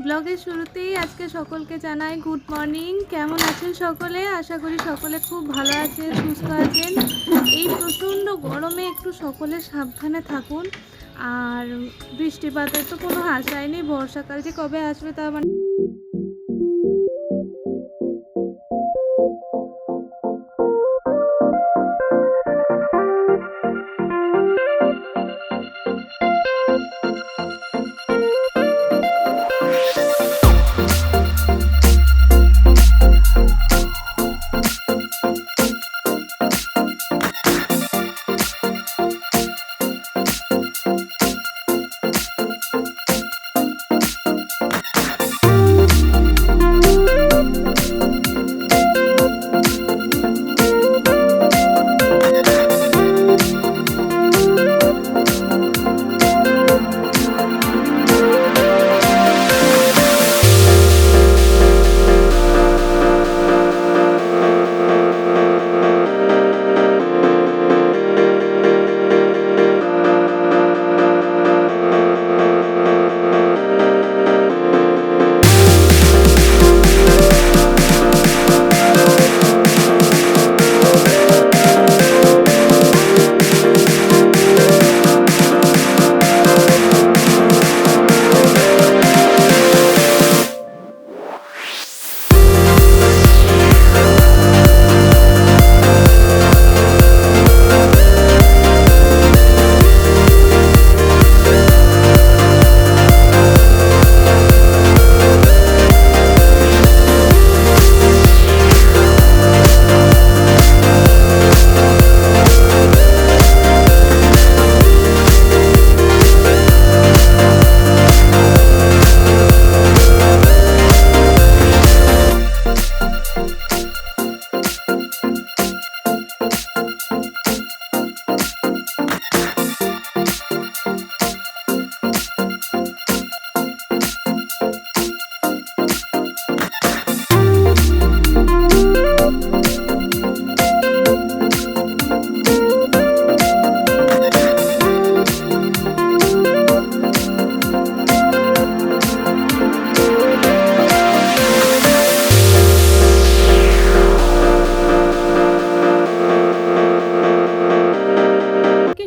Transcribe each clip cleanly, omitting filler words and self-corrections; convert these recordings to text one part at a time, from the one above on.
ব্লগের শুরুতেই আজকে সকলকে জানাই গুড মর্নিং। কেমন আছেন সকলে? আশা করি সকলে খুব ভালো আছেন, সুস্থ আছেন। এই প্রচণ্ড গরমে একটু সকলে সাবধানে থাকুন। আর বৃষ্টিপাতের তো কোনো আশাই নেই, বর্ষাকাল যে কবে আসবে তা মানে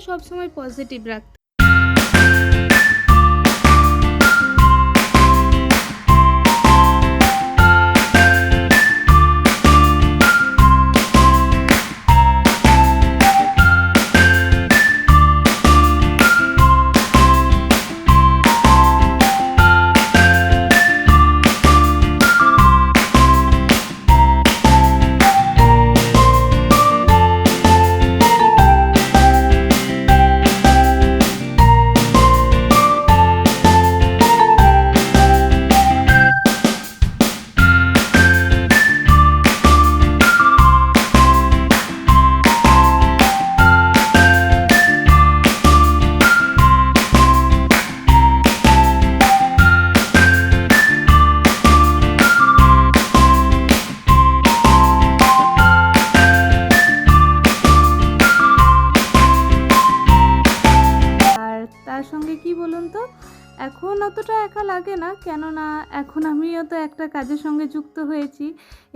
সবসময় পজিটিভ রাখতে। তার সঙ্গে কি বলুন তো, এখন অতটা একা লাগে না, কেননা এখন আমিও তো একটা কাজের সঙ্গে যুক্ত হয়েছি।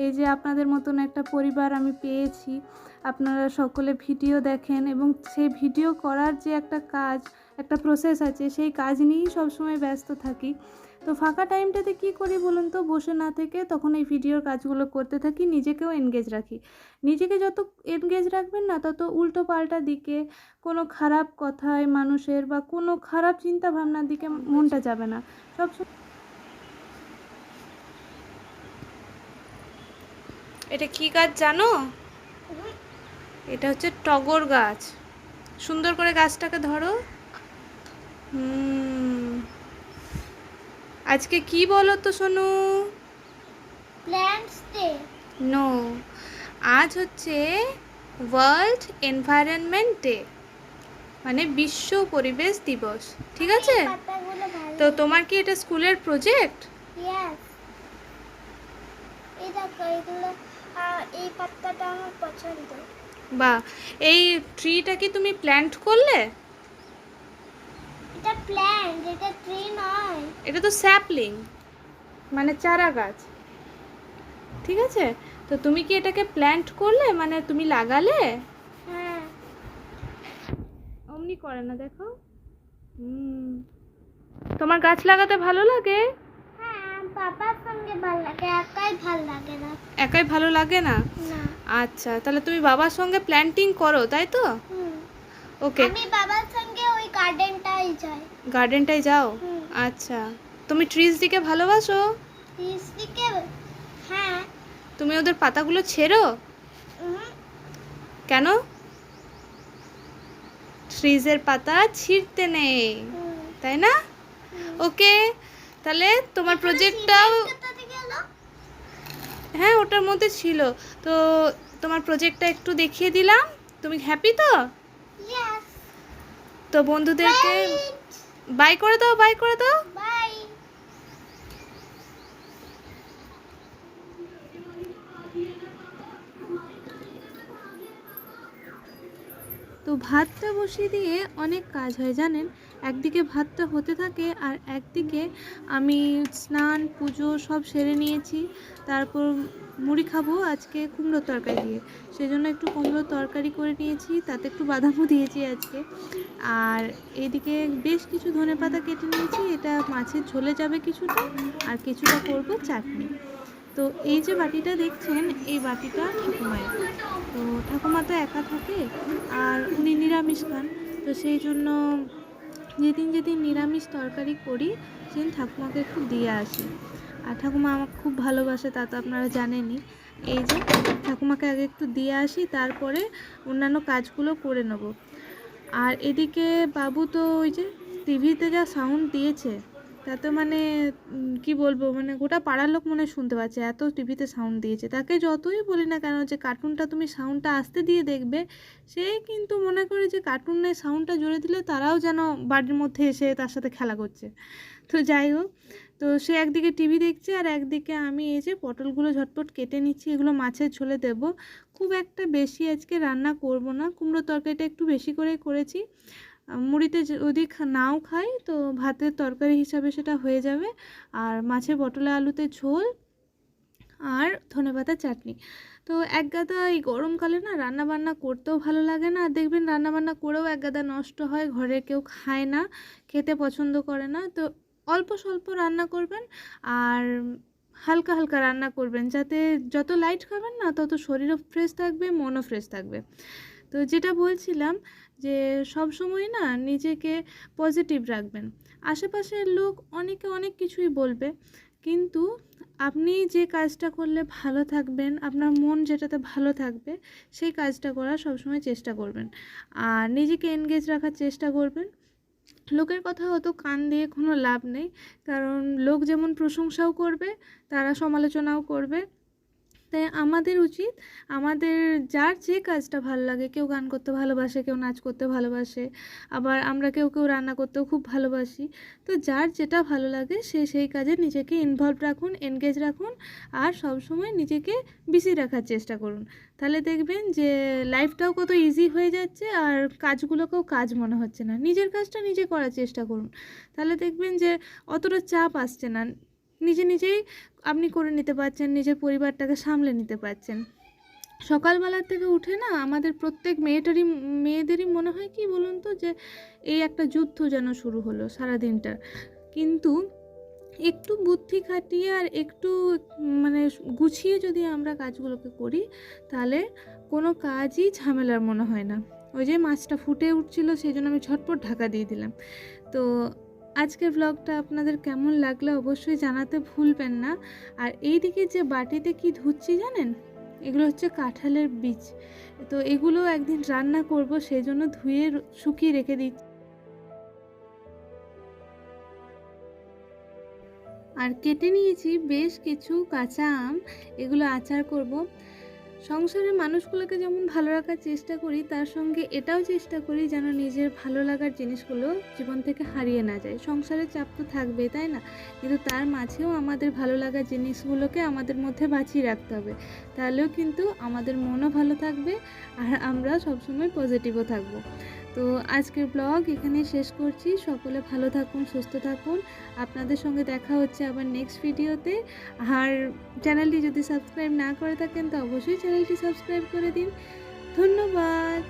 এই যে আপনাদের মতন একটা পরিবার আমি পেয়েছি, আপনারা সকলে ভিডিও দেখেন এবং সেই ভিডিও করার যে একটা কাজ, একটা প্রসেস আছে, সেই কাজ নিয়েই সবসময় ব্যস্ত থাকি। তো ফাঁকা টাইমটাতে কি করি বলুন তো, বসে না থেকে তখন এই ভিডিওর কাজগুলো করতে থাকি, নিজেকেও এনগেজ রাখি। নিজেকে যত এনগেজ রাখবেন না, তত উল্টো পাল্টা দিকে, কোনো খারাপ কথায় মানুষের বা কোনো খারাপ চিন্তা ভাবনার দিকে মনটা যাবে না। সব এটা কি গাছ জানো? এটা হচ্ছে টগর গাছ। সুন্দর করে গাছটাকে ধরো। আজকে কি বলো তো সোনু? Plants day. নো, আজ হচ্ছে ওয়ার্ল্ড এনভায়রনমেন্ট ডে, মানে বিশ্ব পরিবেশ দিবস। ঠিক আছে? তো তোমার কি এটা স্কুলের প্রজেক্ট? এই পাতাটা আমার পছন্দ। বাহ, এই ট্রিটা কি তুমি প্ল্যান্ট করলে? এটা প্ল্যান্ট, এটা ট্রি নয়। এটা তো স্যাপলিং। মানে চারা গাছ, ঠিক আছে? তো তুমি কি এটাকে প্ল্যান্ট করলে, মানে তুমি লাগালে? হ্যাঁ। অমনি করে না, দেখো। তোমার গাছ লাগাতে ভালো লাগে? হ্যাঁ, বাবার সঙ্গে ভালো লাগে, একাই ভালো লাগে না। একাই ভালো লাগে না? না। আচ্ছা, তাহলে তুমি বাবার সঙ্গে প্ল্যান্টিং করো, তাই তো? হুম। ওকে। আমি বাবার সঙ্গে ওই গার্ডেনটাই যাই। গার্ডেনটায় যাও? হুম। আচ্ছা, তুমি ট্রিজ দিকে ভালোবাসো? দিকে। হ্যাঁ। তুমি ওদের পাতাগুলো ছেড়ো? হুম। কেন? ট্রিজের পাতা ছিঁড়তে নেই, তাই না? ওকে, তাহলে তোমার প্রজেক্টটাও, হ্যাঁ ওটার মধ্যে ছিল। তো তোমার প্রজেক্টটা একটু দেখিয়ে দিলাম, তুমি হ্যাপি তো? Yes. তো বন্ধুদেরকে বাই করে দাও, বাই করে দাও। বাই। তো ভাতটা বসিয়ে দিয়ে অনেক কাজ হয় জানেন, একদিকে ভাতটা হতে থাকে আর একদিকে আমি স্নান পুজো সব সেরে নিয়েছি। তারপর মুড়ি খাবো আজকে কুমড়োর তরকারি দিয়ে, সেজন্য একটু কুমড়োর তরকারি করে নিয়েছি, তাতে একটু বাদামও দিয়েছি আজকে। আর এদিকে বেশ কিছু ধনেপাতা কেটে নিয়েছি, এটা মাছের ঝোলে যাবে কিছুটা, আর কিছুটা করব চাটনি। তো এই যে বাটিটা দেখছেন, এই বাটিটা ঠাকুমায়ের। তো ঠাকুমা তো একা থাকে আর উনি নিরামিষ খান, তো সেই জন্য যেদিন যেদিন নিরামিষ তরকারি করি সেদিন ঠাকুমাকে একটু দিয়ে আসি। আর ঠাকুমা আমাকে খুব ভালোবাসে, তা তো আপনারা জানেনই। এই যে ঠাকুমাকে আগে একটু দিয়ে আসি, তারপরে অন্যান্য কাজগুলো করে নেব। আর এদিকে বাবু তো ওই যে টিভিতে যা সাউন্ড দিয়েছে, তাতে মানে কি বলবো, মানে গোটা পাড়ার লোক মনে হয় শুনতে পাচ্ছে, এত টিভিতে সাউন্ড দিয়েছে। তাকে যতই বলি না কেন যে কার্টুনটা তুমি সাউন্ডটা আস্তে দিয়ে দেখবে, সে কিন্তু মনে করে যে কার্টুনের সাউন্ডটা জোরে দিলে তারাও যেন বাড়ির মধ্যে এসে তার সাথে খেলা করছে। তো যাই হোক, তো সে একদিকে টিভি দেখছে আর একদিকে আমি এই যে পটলগুলো ঝটপট কেটে নিচ্ছি, এগুলো মাছের ঝোলে দেব। খুব একটা বেশি আজকে রান্না করব না, কুমড়ো তরকারিটা একটু বেশি করেই করেছি। মুড়িতে যদি নাও খাই তো ভাতের তরকারি হিসাবে সেটা হয়ে যাবে। আর মাছের পটলে আলুতে ঝোল আর ধনেপাতা চাটনি। তো একগাদা এই গরমকালে না রান্না বান্না করতেও ভালো লাগে না, আর দেখবেন রান্না বান্না করেও একগাদা নষ্ট হয়, ঘরে কেউ খায় না, খেতে পছন্দ করে না। তো অল্প স্বল্প রান্না করবেন আর হালকা হালকা রান্না করবেন, যাতে যত লাইট খাবেন না তত শরীরও ফ্রেশ থাকবে, মনও ফ্রেশ থাকবে। তো যেটা বলছিলাম যে সব সময় না নিজেকে পজিটিভ রাখবেন। আশেপাশের লোক অনেকে অনেক কিছুই বলবে, কিন্তু আপনি যে কাজটা করলে ভালো থাকবেন, আপনার মন যেটাতে ভালো থাকবে সেই কাজটা করার সবসময় চেষ্টা করবেন। আর নিজেকে এনগেজ রাখার চেষ্টা করবেন। লোকের কথা অত কান দিয়ে কোনো লাভ নেই, কারণ লোক যেমন প্রশংসাও করবে, তারা সমালোচনাও করবে। তাই আমাদের উচিত, আমাদের যার যে কাজটা ভালো লাগে, কেউ গান করতে ভালোবাসে, কেউ নাচ করতে ভালোবাসে, আবার আমরা কেউ কেউ রান্না করতেও খুব ভালোবাসি। তো যার যেটা ভালো লাগে সে সেই কাজে নিজেকে ইনভলভ রাখুন, এনগেজ রাখুন, আর সব সময় নিজেকে বিজি রাখার চেষ্টা করুন। তাহলে দেখবেন যে লাইফটাও কত ইজি হয়ে যাচ্ছে, আর কাজগুলোকেও কাজ মনে হচ্ছে না। নিজের কাজটা নিজে করার চেষ্টা করুন, তাহলে দেখবেন যে অতটা চাপ আসছে না, নিজে নিজেই আপনি করে নিতে পারছেন, নিজের পরিবারটাকে সামলে নিতে পারছেন। সকালবেলার থেকে উঠে না আমাদের প্রত্যেক মেয়েদেরই মনে হয় কি বলুন তো, যে এই একটা যুদ্ধ যেন শুরু হলো সারাদিনটা। কিন্তু একটু বুদ্ধি খাটিয়ে আর একটু মানে গুছিয়ে যদি আমরা কাজগুলোকে করি, তাহলে কোনো কাজই ঝামেলার মনে হয় না। ওই যে মাছটা ফুটে উঠছিল, সেই জন্য আমি ঝটপট ঢাকা দিয়ে দিলাম। তো আজকের ব্লগটা আপনাদের কেমন লাগলো অবশ্যই জানাতে ভুলবেন না। আর এই দিকে যে বাটিতে কি ধুচ্ছি জানেন, এগুলো হচ্ছে কাঁঠালের বীজ। তো এগুলো একদিন রান্না করব, সেই জন্য ধুয়ে শুকিয়ে রেখে দিচ্ছি। আর কেটে নিয়েছি বেশ কিছু কাঁচা আম, এগুলো আচার করব। সংসারের মানুষগুলোকে যেমন ভালো রাখার চেষ্টা করি, তার সঙ্গে এটাও চেষ্টা করি যেন নিজের ভালো লাগার জিনিসগুলো জীবন থেকে হারিয়ে না যায়। সংসারের চাপ তো থাকবেই, তাই না? কিন্তু তার মাঝেও আমাদের ভালো লাগার জিনিসগুলোকে আমাদের মধ্যে বাঁচিয়ে রাখতে হবে, তাহলেও কিন্তু আমাদের মনও ভালো থাকবে আর আমরা সবসময় পজিটিভও থাকবো। তো আজকের ব্লগ এখানে শেষ করছি। সকলে ভালো থাকুন, সুস্থ থাকুন। আপনাদের সঙ্গে দেখা হচ্ছে আবার নেক্সট ভিডিওতে। আর চ্যানেলটি যদি সাবস্ক্রাইব না করে থাকেন তো অবশ্যই চ্যানেলটি সাবস্ক্রাইব করে দিন। ধন্যবাদ।